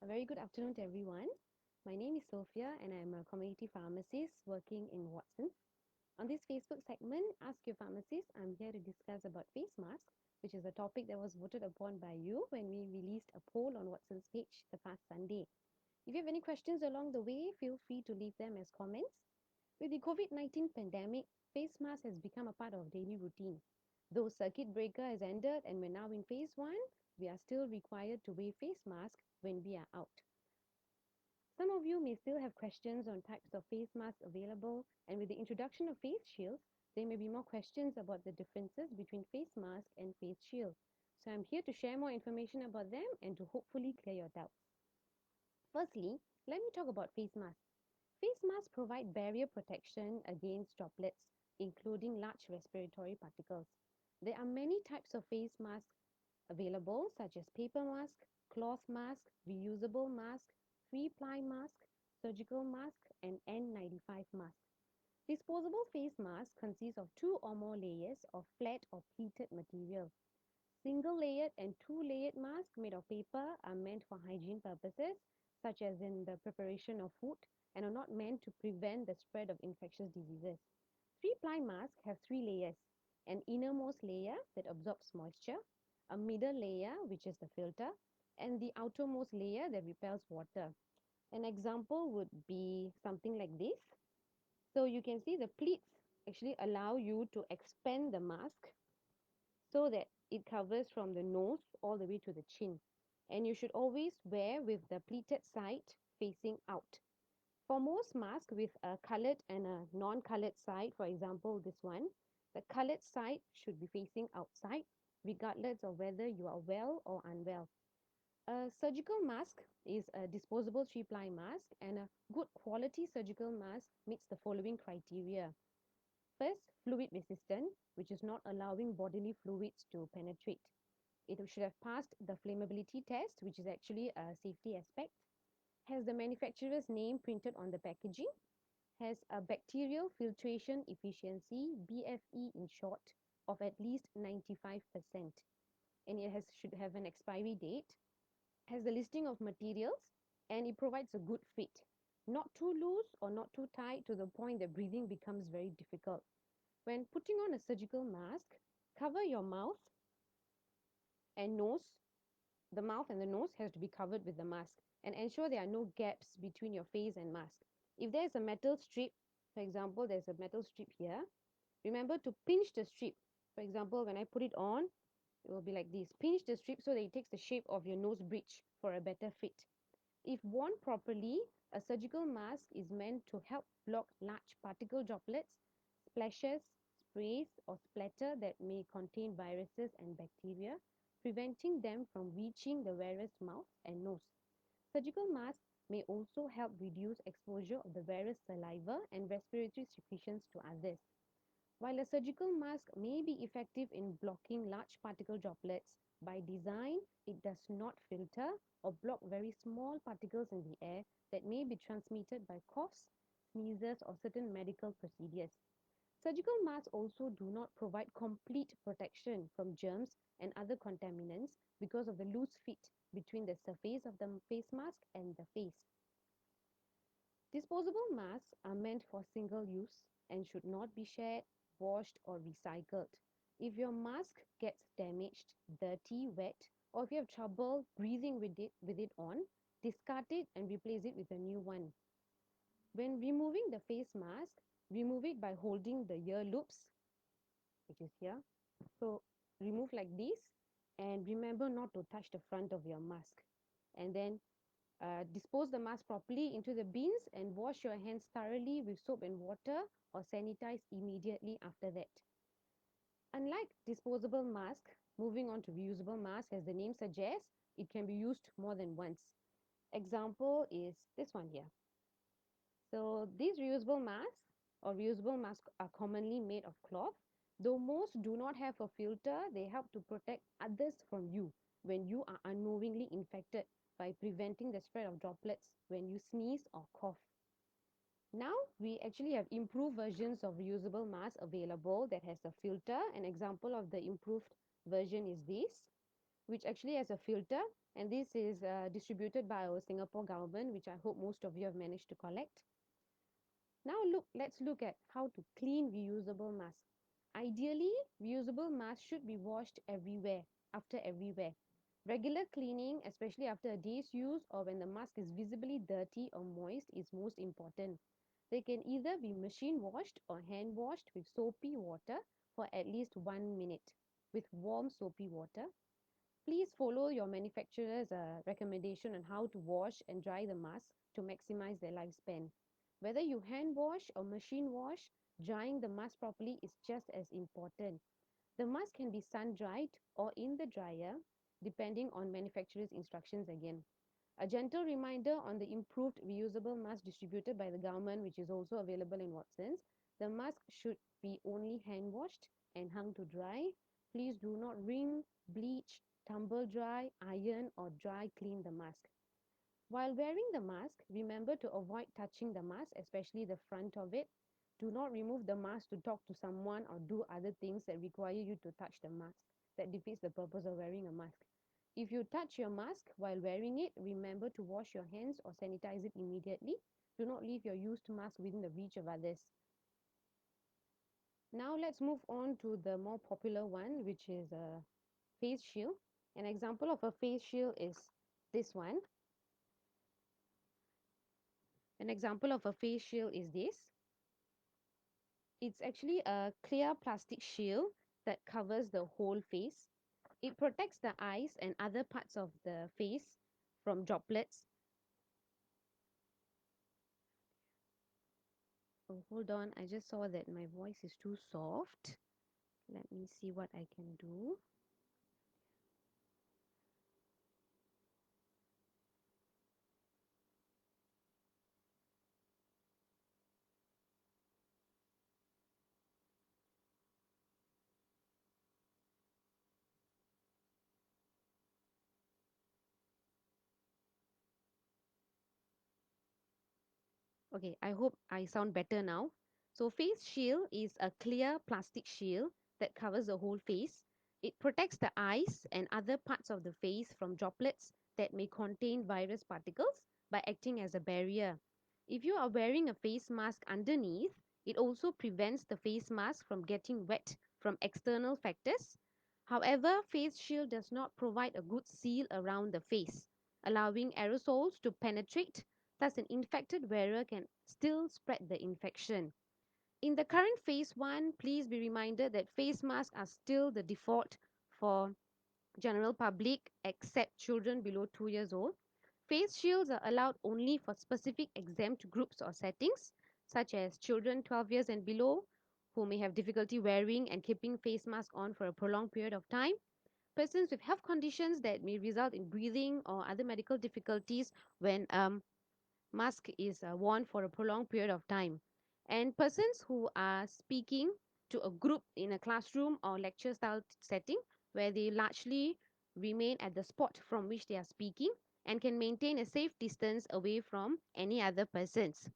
A very good afternoon to everyone. My name is Sofia and I'm a community pharmacist working in Watsons. On this Facebook segment, Ask Your Pharmacist, I'm here to discuss about face masks, which is a topic that was voted upon by you when we released a poll on Watsons page the past Sunday. If you have any questions along the way, feel free to leave them as comments. With the COVID-19 pandemic, face mask has become a part of daily routine. Though circuit breaker has ended and we're now in phase 1, we are still required to wear face mask when we are out. Some of you may still have questions on types of face masks available, and with the introduction of face shields, there may be more questions about the differences between face mask and face shield. So I'm here to share more information about them and to hopefully clear your doubts. Firstly, let me talk about face masks. Face masks provide barrier protection against droplets, including large respiratory particles. There are many types of face masks available, such as paper mask, cloth mask, reusable mask, three-ply mask, surgical mask, and N95 mask. Disposable face masks consist of two or more layers of flat or pleated material. Single-layered and two-layered masks made of paper are meant for hygiene purposes, such as in the preparation of food, and are not meant to prevent the spread of infectious diseases. Three-ply masks have three layers: an innermost layer that absorbs moisture, a middle layer, which is the filter, and the outermost layer that repels water. An example would be something like this. So you can see the pleats actually allow you to expand the mask so that it covers from the nose all the way to the chin. And you should always wear with the pleated side facing out. For most masks with a colored and a non-colored side, for example this one, the colored side should be facing outside regardless of whether you are well or unwell. A surgical mask is a disposable three-ply mask, and a good quality surgical mask meets the following criteria. First, fluid resistant, which is not allowing bodily fluids to penetrate. It should have passed the flammability test, which is actually a safety aspect, has the manufacturer's name printed on the packaging, has a bacterial filtration efficiency, BFE in short, of at least 95%, and should have an expiry date, has the listing of materials, and it provides a good fit. Not too loose or not too tight to the point that breathing becomes very difficult. When putting on a surgical mask, cover your mouth and nose. The mouth and the nose has to be covered with the mask, and ensure there are no gaps between your face and mask. If there is a metal strip, for example, there's a metal strip here, remember to pinch the strip. For example, when I put it on, it will be like this. Pinch the strip so that it takes the shape of your nose bridge for a better fit. If worn properly, a surgical mask is meant to help block large particle droplets, splashes, sprays, or splatter that may contain viruses and bacteria, preventing them from reaching the wearer's mouth and nose. Surgical masks may also help reduce exposure of the wearer's saliva and respiratory secretions to others. While a surgical mask may be effective in blocking large particle droplets, by design, it does not filter or block very small particles in the air that may be transmitted by coughs, sneezes, or certain medical procedures. Surgical masks also do not provide complete protection from germs and other contaminants because of the loose fit between the surface of the face mask and the face. Disposable masks are meant for single use and should not be shared, washed, or recycled. If your mask gets damaged, dirty, wet, or if you have trouble breathing with it on, discard it and replace it with a new one. When removing the face mask, remove it by holding the ear loops, which is here. So remove like this, and remember not to touch the front of your mask. And then dispose the mask properly into the bins and wash your hands thoroughly with soap and water, or sanitize immediately after that. Unlike disposable mask, moving on to reusable mask, as the name suggests, it can be used more than once. Example is this one here. So these reusable masks are commonly made of cloth. Though most do not have a filter, they help to protect others from you when you are unknowingly infected by preventing the spread of droplets when you sneeze or cough. Now we actually have improved versions of reusable masks available that has a filter. An example of the improved version is this. which actually has a filter, and this is distributed by our Singapore government, which I hope most of you have managed to collect. Now let's look at how to clean reusable masks. Ideally, reusable masks should be washed after every wear. Regular cleaning, especially after a day's use or when the mask is visibly dirty or moist, is most important. They can either be machine washed or hand washed with soapy water for at least 1 minute with warm soapy water. Please follow your manufacturer's recommendation on how to wash and dry the mask to maximize their lifespan. Whether you hand wash or machine wash, drying the mask properly is just as important. The mask can be sun dried or in the dryer, depending on manufacturer's instructions again. A gentle reminder on the improved reusable mask distributed by the government, which is also available in Watsons. The mask should be only hand washed and hung to dry. Please do not wring, bleach, tumble dry, iron, or dry clean the mask. While wearing the mask, remember to avoid touching the mask, especially the front of it. Do not remove the mask to talk to someone or do other things that require you to touch the mask. That defeats the purpose of wearing a mask. If you touch your mask while wearing it, remember to wash your hands or sanitize it immediately. Do not leave your used mask within the reach of others. Now let's move on to the more popular one, which is a face shield. An example of a face shield is this one. An example of a face shield is this. It's actually a clear plastic shield that covers the whole face. It protects the eyes and other parts of the face from droplets. Oh, hold on, I just saw that my voice is too soft. Let me see what I can do. Okay, I hope I sound better now. So face shield is a clear plastic shield that covers the whole face. It protects the eyes and other parts of the face from droplets that may contain virus particles by acting as a barrier. If you are wearing a face mask underneath, it also prevents the face mask from getting wet from external factors. However, face shield does not provide a good seal around the face, allowing aerosols to penetrate. Thus, an infected wearer can still spread the infection. In the current phase 1, please be reminded that face masks are still the default for general public except children below 2 years old. Face shields are allowed only for specific exempt groups or settings, such as children 12 years and below, who may have difficulty wearing and keeping face mask on for a prolonged period of time, persons with health conditions that may result in breathing or other medical difficulties when mask is worn for a prolonged period of time, and persons who are speaking to a group in a classroom or lecture style setting where they largely remain at the spot from which they are speaking and can maintain a safe distance away from any other persons.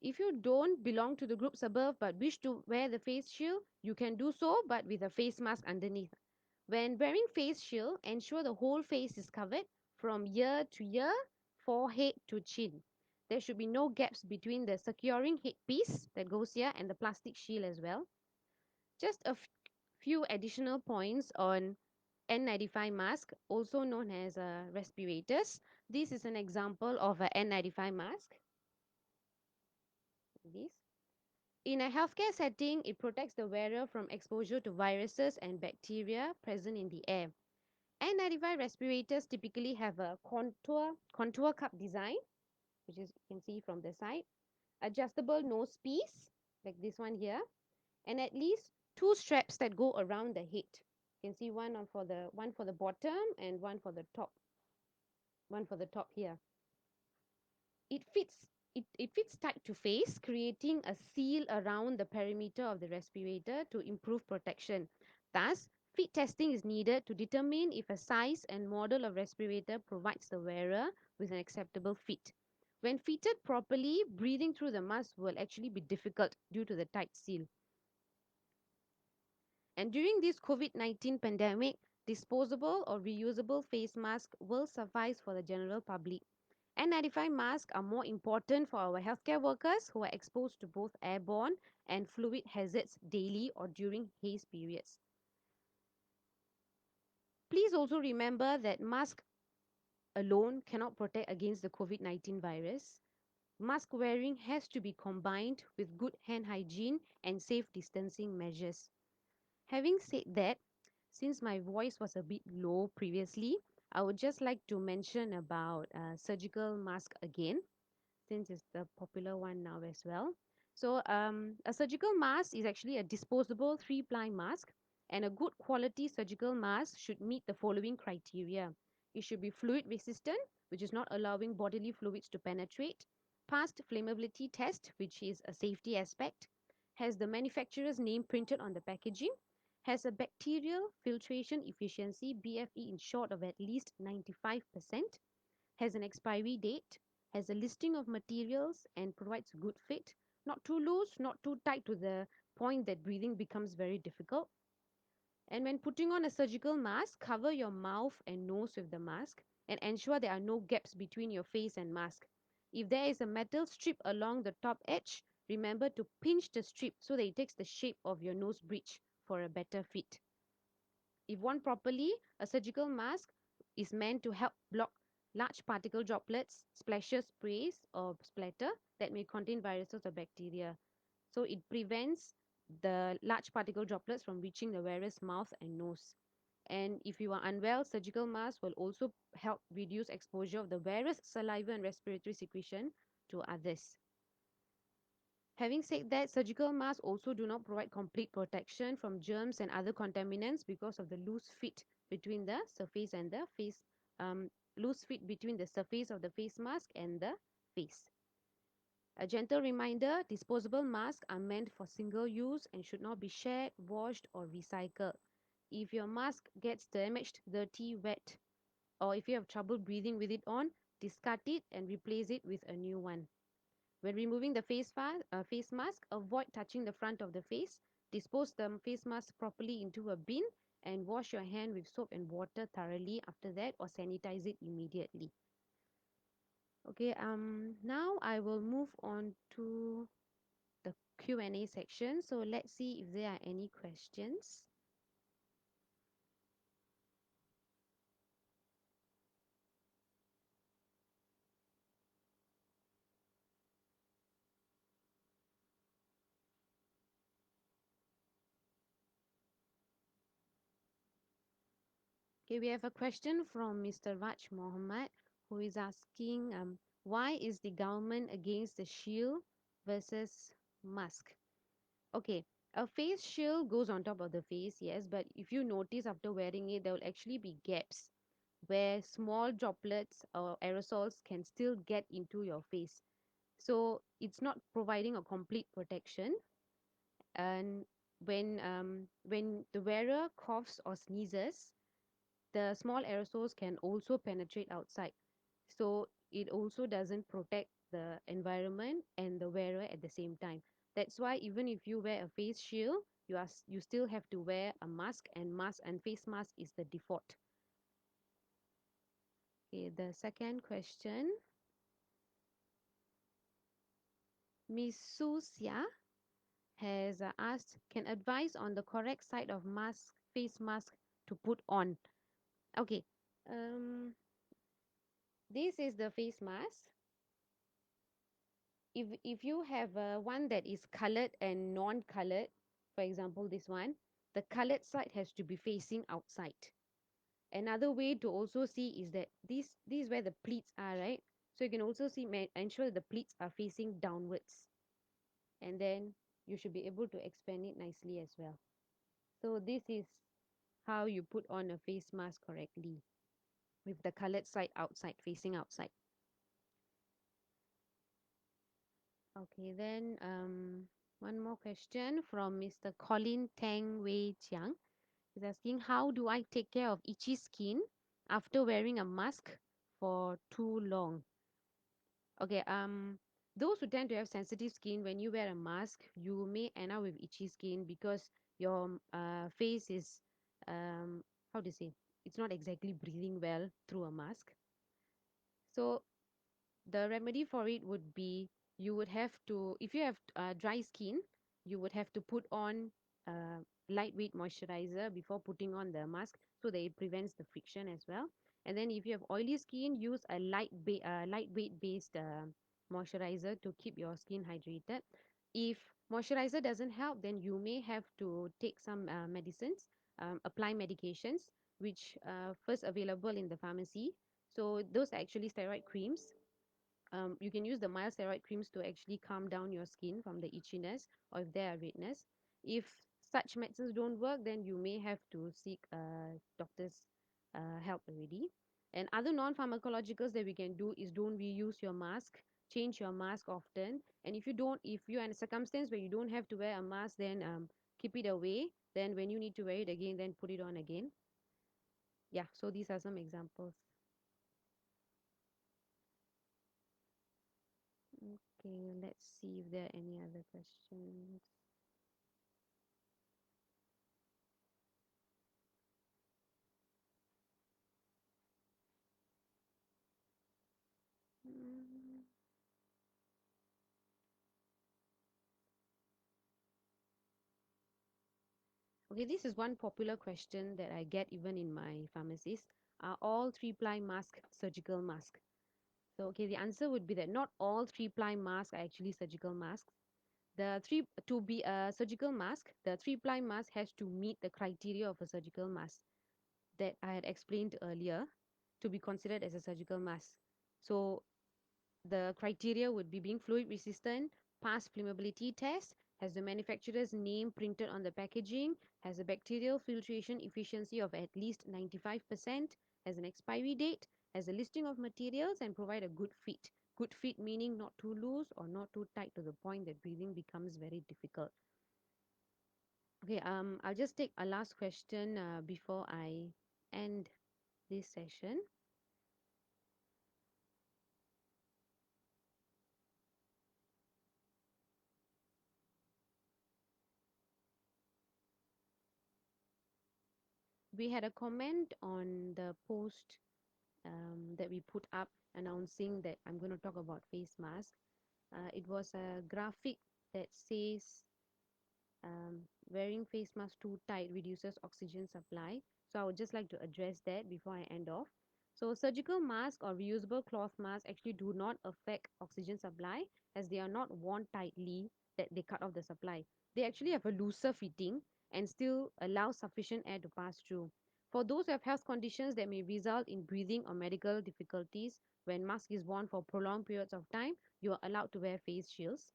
If you don't belong to the groups above but wish to wear the face shield, you can do so but with a face mask underneath. When wearing face shield, ensure the whole face is covered from ear to ear, forehead to chin. There should be no gaps between the securing headpiece that goes here and the plastic shield as well. Just a few additional points on N95 mask, also known as respirators. This is an example of a N95 mask. This. In a healthcare setting, it protects the wearer from exposure to viruses and bacteria present in the air. N95 respirators typically have a contour cup design, which is you can see from the side, adjustable nose piece, like this one here, and at least two straps that go around the head. You can see one for the bottom and one for the top here. It fits it fits tight to face, creating a seal around the perimeter of the respirator to improve protection. Thus, fit testing is needed to determine if a size and model of respirator provides the wearer with an acceptable fit. When fitted properly, breathing through the mask will actually be difficult due to the tight seal. And during this COVID-19 pandemic, Disposable or reusable face masks will suffice for the general public. N95 masks are more important for our healthcare workers who are exposed to both airborne and fluid hazards daily or during haze periods. Please also remember that masks alone cannot protect against the COVID-19 virus. Mask wearing has to be combined with good hand hygiene and safe distancing measures. Having said that, since my voice was a bit low previously, I would just like to mention about surgical mask again, since it's the popular one now as well. So, a surgical mask is actually a disposable three-ply mask, and a good quality surgical mask should meet the following criteria. It should be fluid resistant, which is not allowing bodily fluids to penetrate, passed flammability test, which is a safety aspect, has the manufacturer's name printed on the packaging, has a bacterial filtration efficiency, BFE in short, of at least 95%, has an expiry date, has a listing of materials, and provides good fit, not too loose, not too tight to the point that breathing becomes very difficult. And when putting on a surgical mask, cover your mouth and nose with the mask and ensure there are no gaps between your face and mask. If there is a metal strip along the top edge, remember to pinch the strip so that it takes the shape of your nose bridge for a better fit. If worn properly, a surgical mask is meant to help block large particle droplets, splashes, sprays, or splatter that may contain viruses or bacteria. So it prevents the large particle droplets from reaching the wearer's mouth and nose. And if you are unwell, surgical masks will also help reduce exposure of the wearer's saliva and respiratory secretion to others. Having said that, surgical masks also do not provide complete protection from germs and other contaminants because of the loose fit between the surface and the face, loose fit between the surface of the face mask and the face. A gentle reminder, disposable masks are meant for single use and should not be shared, washed, or recycled. If your mask gets damaged, dirty, wet, or if you have trouble breathing with it on, discard it and replace it with a new one. When removing the face mask, avoid touching the front of the face. Dispose the face mask properly into a bin and wash your hand with soap and water thoroughly after that, or sanitize it immediately. Okay, now I will move on to the Q&A section. So let's see if there are any questions. Okay, we have a question from Mr. Raj Mohammed, who is asking, why is the government against the shield versus mask? Okay, a face shield goes on top of the face, yes, but if you notice after wearing it, there will actually be gaps where small droplets or aerosols can still get into your face. So it's not providing a complete protection. And when the wearer coughs or sneezes, the small aerosols can also penetrate outside. So it also doesn't protect the environment and the wearer at the same time. That's why even if you wear a face shield, you still have to wear a mask and face mask is the default. Okay, the second question, Miss Susia has asked, can advise on the correct side of face mask to put on. Okay, um, this is the face mask. If you have one that is colored and non-colored, for example this one, the colored side has to be facing outside. Another way to also see is that this is where the pleats are, right? So you can also see, ensure the pleats are facing downwards, and then you should be able to expand it nicely as well. So this is how you put on a face mask correctly, with the colored side outside, facing outside. Okay, then one more question from Mr. Colin Tang Wei Chiang. He's asking, how do I take care of itchy skin after wearing a mask for too long? Okay, those who tend to have sensitive skin, when you wear a mask, you may end up with itchy skin because your face is how to say, it's not exactly breathing well through a mask. So the remedy for it would be, you would have to, if you have dry skin, you would have to put on lightweight moisturizer before putting on the mask, so that it prevents the friction as well. And then if you have oily skin, use a lightweight based moisturizer to keep your skin hydrated. If moisturizer doesn't help, then you may have to take some medicines, apply medications, which first available in the pharmacy. So those are actually steroid creams. You can use the mild steroid creams to actually calm down your skin from the itchiness, or if there are redness. If such medicines don't work, then you may have to seek doctor's help already. And other non-pharmacologicals that we can do is, don't reuse your mask, change your mask often. And if you are in a circumstance where you don't have to wear a mask, then keep it away. Then when you need to wear it again, then put it on again. Yeah, so these are some examples. Okay, let's see if there are any other questions. Mm, Okay, this is one popular question that I get even in my pharmacies. Are all three-ply masks surgical masks? So, okay, the answer would be that not all three-ply masks are actually surgical masks. To be a surgical mask, the three-ply mask has to meet the criteria of a surgical mask that I had explained earlier to be considered as a surgical mask. So, the criteria would be being fluid resistant, pass flammability test, has the manufacturer's name printed on the packaging, has a bacterial filtration efficiency of at least 95%, has an expiry date, has a listing of materials, and provide a good fit. Good fit meaning not too loose or not too tight to the point that breathing becomes very difficult. Okay, I'll just take a last question before I end this session. We had a comment on the post that we put up announcing that I'm going to talk about face mask. It was a graphic that says wearing face mask too tight reduces oxygen supply. So I would just like to address that before I end off. So surgical mask or reusable cloth masks actually do not affect oxygen supply, as they are not worn tightly that they cut off the supply. They actually have a looser fitting and still allow sufficient air to pass through. For those who have health conditions that may result in breathing or medical difficulties, when mask is worn for prolonged periods of time, you are allowed to wear face shields.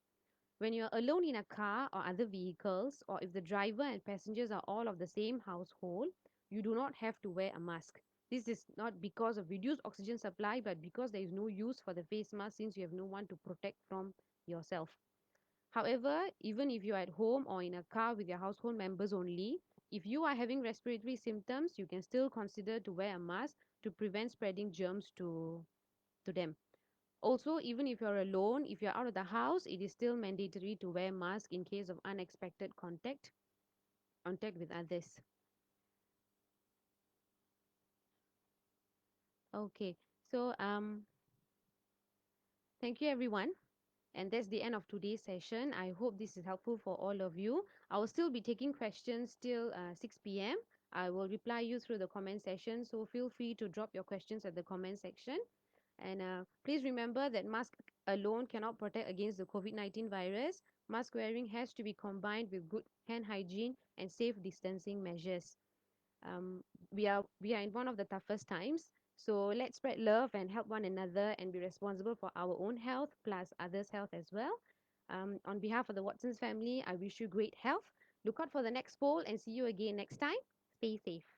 When you're alone in a car or other vehicles, or if the driver and passengers are all of the same household, you do not have to wear a mask. This is not because of reduced oxygen supply, but because there is no use for the face mask since you have no one to protect from yourself. However, even if you're at home or in a car with your household members only, if you are having respiratory symptoms, you can still consider to wear a mask to prevent spreading germs to them. Also, even if you're alone, if you're out of the house, it is still mandatory to wear mask in case of unexpected contact with others. Okay, so thank you everyone. And that's the end of today's session. I hope this is helpful for all of you. I will still be taking questions till 6 p.m. I will reply you through the comment section, so feel free to drop your questions at the comment section. And please remember that mask alone cannot protect against the COVID-19 virus. Mask wearing has to be combined with good hand hygiene and safe distancing measures. Um, we are in one of the toughest times, so let's spread love and help one another and be responsible for our own health plus others' health as well. On behalf of the Watson's family, I wish you great health. Look out for the next poll and see you again next time. Stay safe.